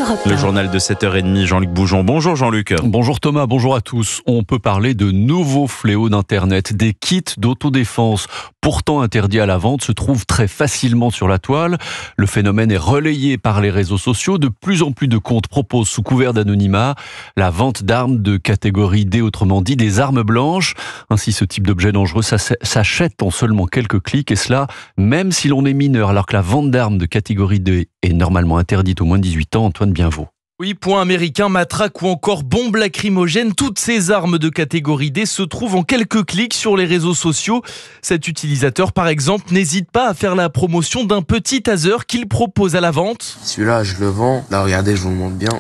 Europe 1. Le journal de 7h30, Jean-Luc Boujon. Bonjour Jean-Luc. Bonjour Thomas, bonjour à tous. On peut parler de nouveaux fléaux d'Internet. Des kits d'autodéfense, pourtant interdits à la vente, se trouvent très facilement sur la toile. Le phénomène est relayé par les réseaux sociaux. De plus en plus de comptes proposent sous couvert d'anonymat la vente d'armes de catégorie D, autrement dit des armes blanches. Ainsi, ce type d'objet dangereux s'achète en seulement quelques clics, et cela même si l'on est mineur, alors que la vente d'armes de catégorie D est normalement interdite aux moins de 18 ans. Antoine Bienvaux. Oui, poing américain, matraque ou encore bombe lacrymogène, toutes ces armes de catégorie D se trouvent en quelques clics sur les réseaux sociaux. Cet utilisateur, par exemple, n'hésite pas à faire la promotion d'un petit taser qu'il propose à la vente. Celui-là, je le vends. Là, regardez, je vous le montre bien.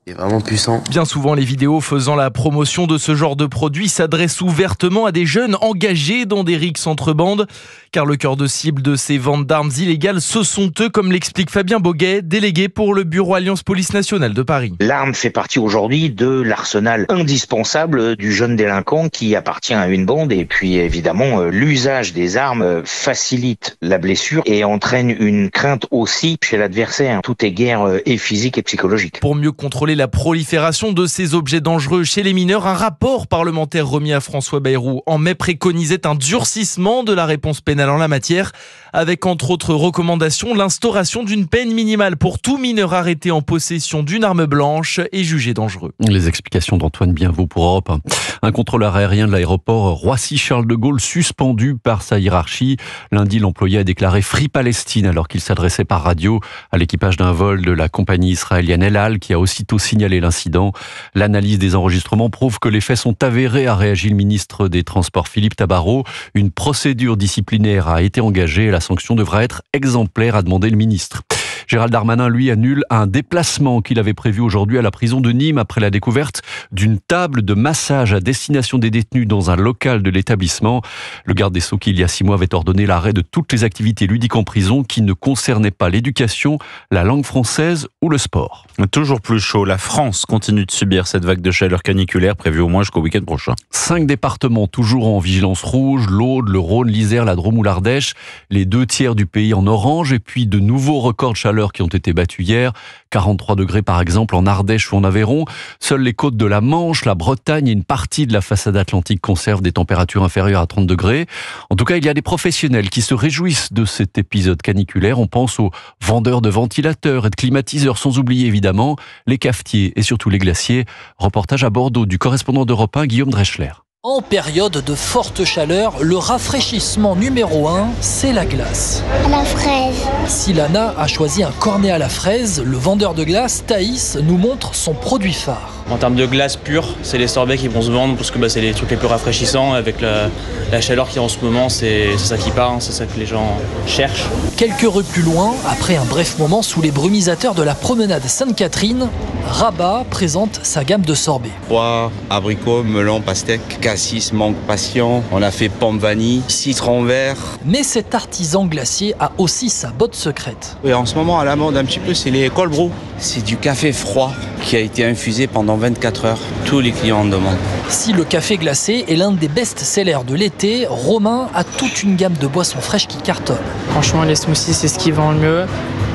Il est vraiment puissant. Bien souvent, les vidéos faisant la promotion de ce genre de produit s'adressent ouvertement à des jeunes engagés dans des rixes entre bandes. Car le cœur de cible de ces ventes d'armes illégales, ce sont eux, comme l'explique Fabien Boguet, délégué pour le bureau Alliance Police Nationale de Paris. L'arme fait partie aujourd'hui de l'arsenal indispensable du jeune délinquant qui appartient à une bande. Et puis évidemment, l'usage des armes facilite la blessure et entraîne une crainte aussi chez l'adversaire. Tout est guerre et physique et psychologique. Pour mieux contrôler la prolifération de ces objets dangereux chez les mineurs, un rapport parlementaire remis à François Bayrou en mai préconisait un durcissement de la réponse pénale en la matière, avec entre autres recommandations l'instauration d'une peine minimale pour tout mineur arrêté en possession d'une arme blanche et jugé dangereux. Les explications d'Antoine Bienvaux pour Europe 1. Un contrôleur aérien de l'aéroport Roissy-Charles de Gaulle suspendu par sa hiérarchie. Lundi, l'employé a déclaré Free Palestine alors qu'il s'adressait par radio à l'équipage d'un vol de la compagnie israélienne El Al qui a aussitôt signalé l'incident. L'analyse des enregistrements prouve que les faits sont avérés, a réagi le ministre des Transports Philippe Tabarot. Une procédure disciplinaire a été engagée et la sanction devra être exemplaire, a demandé le ministre. Gérald Darmanin, lui, annule un déplacement qu'il avait prévu aujourd'hui à la prison de Nîmes après la découverte d'une table de massage à destination des détenus dans un local de l'établissement. Le garde des Sceaux, qui il y a 6 mois avait ordonné l'arrêt de toutes les activités ludiques en prison qui ne concernaient pas l'éducation, la langue française ou le sport. Toujours plus chaud, la France continue de subir cette vague de chaleur caniculaire prévue au moins jusqu'au week-end prochain. 5 départements toujours en vigilance rouge, l'Aude, le Rhône, l'Isère, la Drôme ou l'Ardèche. Les 2/3 du pays en orange et puis de nouveaux records de chaleur qui ont été battus hier. 43 degrés par exemple en Ardèche ou en Aveyron. Seules les côtes de la Manche, la Bretagne et une partie de la façade atlantique conservent des températures inférieures à 30 degrés. En tout cas, il y a des professionnels qui se réjouissent de cet épisode caniculaire. On pense aux vendeurs de ventilateurs et de climatiseurs, sans oublier évidemment les cafetiers et surtout les glaciers. Reportage à Bordeaux du correspondant d'Europe 1, Guillaume Dreschler. En période de forte chaleur, le rafraîchissement numéro 1, c'est la glace. À la fraise. Si Lana a choisi un cornet à la fraise, le vendeur de glace, Thaïs, nous montre son produit phare. En termes de glace pure, c'est les sorbets qui vont se vendre parce que c'est les trucs les plus rafraîchissants. Avec la chaleur qu'il y a en ce moment, c'est ça qui part, c'est ça que les gens cherchent. Quelques rues plus loin, après un bref moment sous les brumisateurs de la promenade Sainte-Catherine, Rabat présente sa gamme de sorbets. Poire, abricot, melon, pastèque, cassis, mangue, passion. On a fait pomme vanille, citron vert. Mais cet artisan glacier a aussi sa botte secrète. Et en ce moment, à la mode un petit peu, c'est les cold brew. C'est du café froid qui a été infusé pendant 24 heures. Tous les clients en demandent. Si le café glacé est l'un des best-sellers de l'été, Romain a toute une gamme de boissons fraîches qui cartonnent. Franchement, les smoothies, c'est ce qui vend le mieux.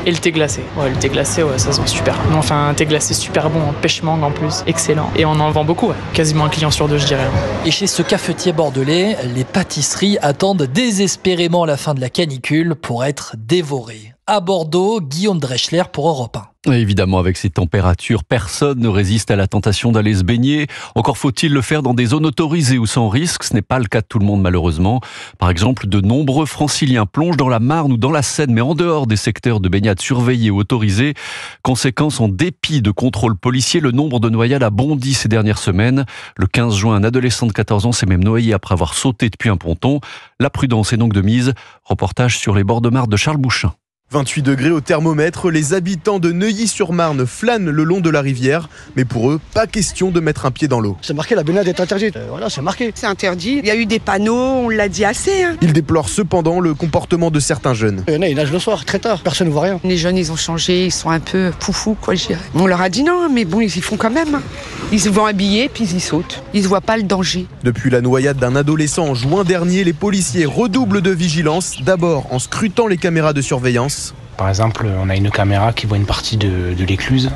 Et le thé glacé. Ouais, le thé glacé, ouais, ça se vend super. Enfin, un thé glacé super bon, pêche mangue en plus, excellent. Et on en vend beaucoup, ouais. Quasiment un client sur 2, je dirais. Et chez ce cafetier bordelais, les pâtisseries attendent désespérément la fin de la canicule pour être dévorées. À Bordeaux, Guillaume Dreschler pour Europe 1. Et évidemment, avec ces températures, personne ne résiste à la tentation d'aller se baigner. Encore faut-il le faire dans des zones autorisées ou sans risque. Ce n'est pas le cas de tout le monde, malheureusement. Par exemple, de nombreux franciliens plongent dans la Marne ou dans la Seine, mais en dehors des secteurs de baignade surveillés ou autorisés. Conséquence, en dépit de contrôles policiers, le nombre de noyades a bondi ces dernières semaines. Le 15 juin, un adolescent de 14 ans s'est même noyé après avoir sauté depuis un ponton. La prudence est donc de mise. Reportage sur les bords de Marne de Charles Bouchin. 28 degrés au thermomètre, les habitants de Neuilly-sur-Marne flânent le long de la rivière. Mais pour eux, pas question de mettre un pied dans l'eau. C'est marqué, la baignade est interdite. Voilà, c'est marqué. C'est interdit. Il y a eu des panneaux, on l'a dit assez. Ils déplorent cependant le comportement de certains jeunes. Il y en a, ils nagent le soir, très tard. Personne ne voit rien. Les jeunes, ils ont changé, ils sont un peu foufous, quoi, je dirais. On leur a dit non, mais bon, ils y font quand même. Ils se vont habiller, puis ils y sautent. Ils ne voient pas le danger. Depuis la noyade d'un adolescent en juin dernier, les policiers redoublent de vigilance. D'abord en scrutant les caméras de surveillance. Par exemple, on a une caméra qui voit une partie de l'écluse.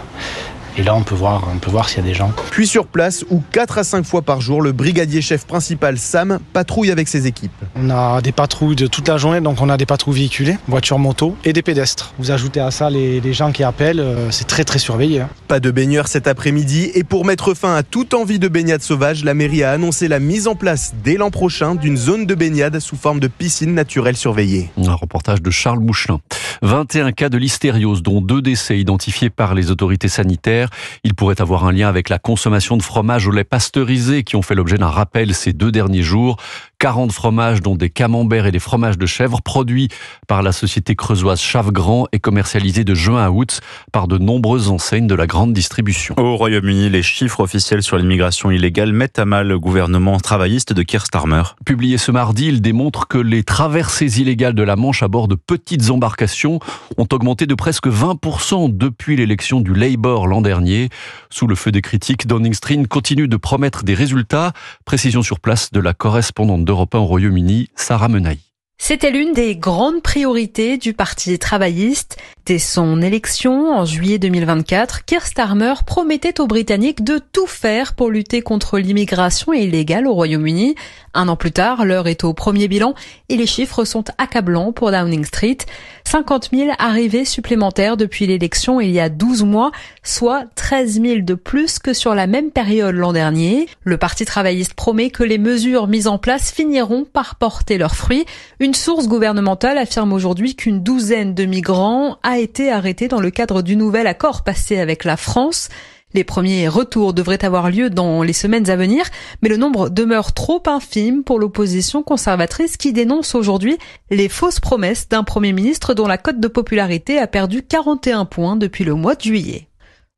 Et là, on peut voir s'il y a des gens. Puis sur place, où 4 à 5 fois par jour, le brigadier chef principal Sam patrouille avec ses équipes. On a des patrouilles de toute la journée, donc on a des patrouilles véhiculées, voitures, motos et des pédestres. Vous ajoutez à ça les gens qui appellent, c'est très très surveillé. Pas de baigneurs cet après-midi et pour mettre fin à toute envie de baignade sauvage, la mairie a annoncé la mise en place dès l'an prochain d'une zone de baignade sous forme de piscine naturelle surveillée. Un reportage de Charles Bouchelin. 21 cas de listériose, dont 2 décès identifiés par les autorités sanitaires. Il pourrait avoir un lien avec la consommation de fromages au lait pasteurisé qui ont fait l'objet d'un rappel ces 2 derniers jours. 40 fromages, dont des camemberts et des fromages de chèvre, produits par la société creusoise Chavgrand et commercialisés de juin à août par de nombreuses enseignes de la grande distribution. Au Royaume-Uni, les chiffres officiels sur l'immigration illégale mettent à mal le gouvernement travailliste de Keir Starmer. Publié ce mardi, il démontre que les traversées illégales de la Manche à bord de petites embarcations ont augmenté de presque 20% depuis l'élection du Labour l'an dernier. Sous le feu des critiques, Downing Street continue de promettre des résultats. Précision sur place de la correspondante d'Europe 1 au Royaume-Uni, Sarah Menaille. C'était l'une des grandes priorités du Parti travailliste. Dès son élection en juillet 2024, Keir Starmer promettait aux Britanniques de tout faire pour lutter contre l'immigration illégale au Royaume-Uni. 1 an plus tard, l'heure est au premier bilan et les chiffres sont accablants pour Downing Street. 50 000 arrivées supplémentaires depuis l'élection il y a 12 mois, soit 13 000 de plus que sur la même période l'an dernier. Le Parti travailliste promet que les mesures mises en place finiront par porter leurs fruits. Une source gouvernementale affirme aujourd'hui qu'une douzaine de migrants a été arrêtée dans le cadre du nouvel accord passé avec la France. Les premiers retours devraient avoir lieu dans les semaines à venir, mais le nombre demeure trop infime pour l'opposition conservatrice qui dénonce aujourd'hui les fausses promesses d'un Premier ministre dont la cote de popularité a perdu 41 points depuis le mois de juillet.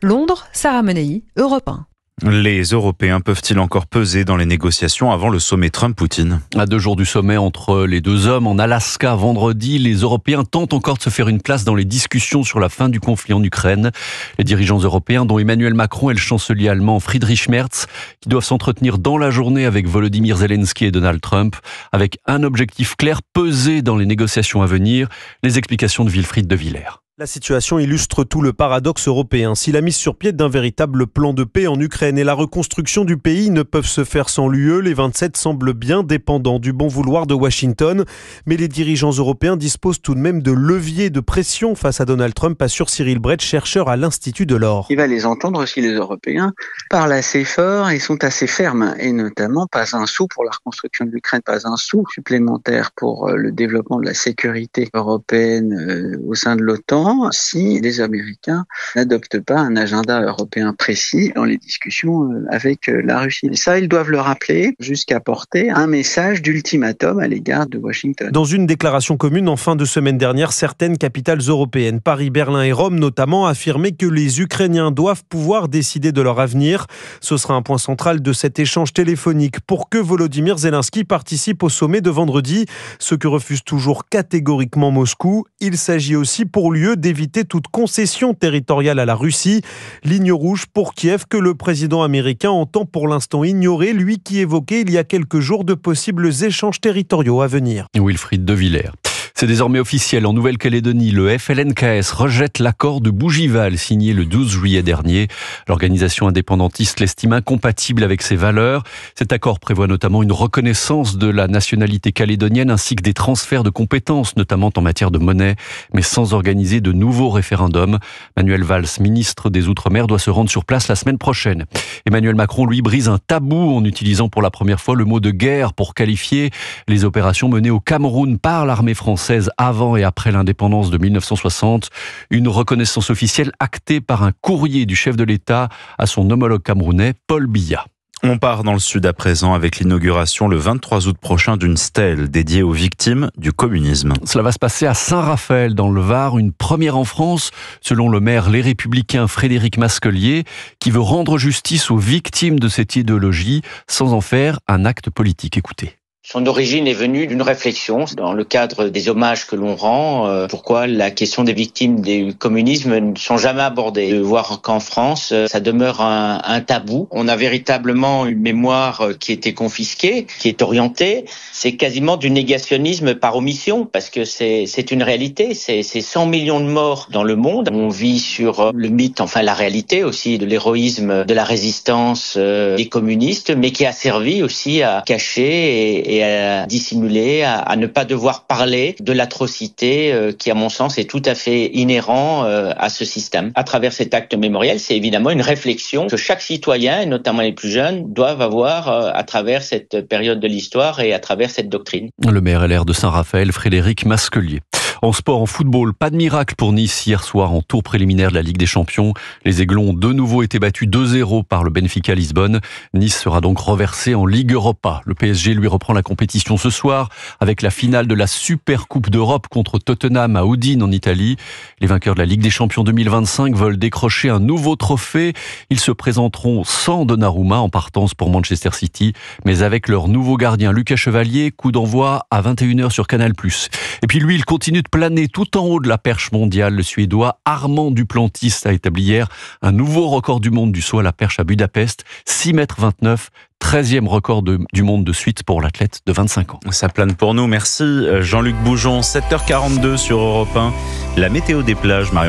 Londres, Sarah Menaille, Europe 1. Les Européens peuvent-ils encore peser dans les négociations avant le sommet Trump-Poutine ? À 2 jours du sommet entre les 2 hommes en Alaska vendredi, les Européens tentent encore de se faire une place dans les discussions sur la fin du conflit en Ukraine. Les dirigeants européens, dont Emmanuel Macron et le chancelier allemand Friedrich Merz, qui doivent s'entretenir dans la journée avec Volodymyr Zelensky et Donald Trump, avec un objectif clair, peser dans les négociations à venir. Les explications de Wilfried de Villers. La situation illustre tout le paradoxe européen. Si la mise sur pied d'un véritable plan de paix en Ukraine et la reconstruction du pays ne peuvent se faire sans l'UE, les 27 semblent bien dépendants du bon vouloir de Washington. Mais les dirigeants européens disposent tout de même de leviers de pression face à Donald Trump, assure Cyril Brett, chercheur à l'Institut de l'Or. Il va les entendre aussi, les Européens parlent assez fort et sont assez fermes. Et notamment, pas un sou pour la reconstruction de l'Ukraine, pas un sou supplémentaire pour le développement de la sécurité européenne au sein de l'OTAN, si les Américains n'adoptent pas un agenda européen précis dans les discussions avec la Russie. Et ça, ils doivent le rappeler jusqu'à porter un message d'ultimatum à l'égard de Washington. Dans une déclaration commune en fin de semaine dernière, certaines capitales européennes, Paris, Berlin et Rome notamment, affirmaient que les Ukrainiens doivent pouvoir décider de leur avenir. Ce sera un point central de cet échange téléphonique pour que Volodymyr Zelensky participe au sommet de vendredi, ce que refuse toujours catégoriquement Moscou. Il s'agit aussi pour l'UE d'éviter toute concession territoriale à la Russie. Ligne rouge pour Kiev que le président américain entend pour l'instant ignorer, lui qui évoquait il y a quelques jours de possibles échanges territoriaux à venir. Wilfried de Villers. C'est désormais officiel. En Nouvelle-Calédonie, le FLNKS rejette l'accord de Bougival signé le 12 juillet dernier. L'organisation indépendantiste l'estime incompatible avec ses valeurs. Cet accord prévoit notamment une reconnaissance de la nationalité calédonienne ainsi que des transferts de compétences, notamment en matière de monnaie, mais sans organiser de nouveaux référendums. Manuel Valls, ministre des Outre-mer, doit se rendre sur place la semaine prochaine. Emmanuel Macron, lui, brise un tabou en utilisant pour la première fois le mot de guerre pour qualifier les opérations menées au Cameroun par l'armée française avant et après l'indépendance de 1960. Une reconnaissance officielle actée par un courrier du chef de l'État à son homologue camerounais, Paul Biya. On part dans le sud à présent avec l'inauguration le 23 août prochain d'une stèle dédiée aux victimes du communisme. Cela va se passer à Saint-Raphaël dans le Var, une première en France, selon le maire Les Républicains Frédéric Masquelier, qui veut rendre justice aux victimes de cette idéologie sans en faire un acte politique. Écoutez. Son origine est venue d'une réflexion dans le cadre des hommages que l'on rend. Pourquoi la question des victimes du communisme ne sont jamais abordées. De voir qu'en France, ça demeure un tabou. On a véritablement une mémoire qui était confisquée, qui est orientée. C'est quasiment du négationnisme par omission, parce que c'est une réalité. C'est 100 millions de morts dans le monde. On vit sur le mythe, enfin la réalité aussi de l'héroïsme de la résistance des communistes, mais qui a servi aussi à cacher et à dissimuler, à ne pas devoir parler de l'atrocité qui, à mon sens, est tout à fait inhérent à ce système. À travers cet acte mémoriel, c'est évidemment une réflexion que chaque citoyen, et notamment les plus jeunes, doivent avoir à travers cette période de l'histoire et à travers cette doctrine. Le maire LR de Saint-Raphaël, Frédéric Masquelier. En sport, en football, pas de miracle pour Nice hier soir en tour préliminaire de la Ligue des Champions. Les Aiglons ont de nouveau été battus 2-0 par le Benfica Lisbonne. Nice sera donc reversé en Ligue Europa. Le PSG lui reprend la compétition ce soir avec la finale de la Super Coupe d'Europe contre Tottenham à Udine en Italie. Les vainqueurs de la Ligue des Champions 2025 veulent décrocher un nouveau trophée. Ils se présenteront sans Donnarumma en partance pour Manchester City, mais avec leur nouveau gardien Lucas Chevalier, coup d'envoi à 21h sur Canal+. Et puis lui, il continue de planer tout en haut de la perche mondiale. Le Suédois Armand Duplantis a établi hier un nouveau record du monde du saut à la perche à Budapest, 6,29 m, 13e record du monde de suite pour l'athlète de 25 ans. Ça plane pour nous. Merci Jean-Luc Boujon. 7h42 sur Europe 1. La météo des plages, Marion.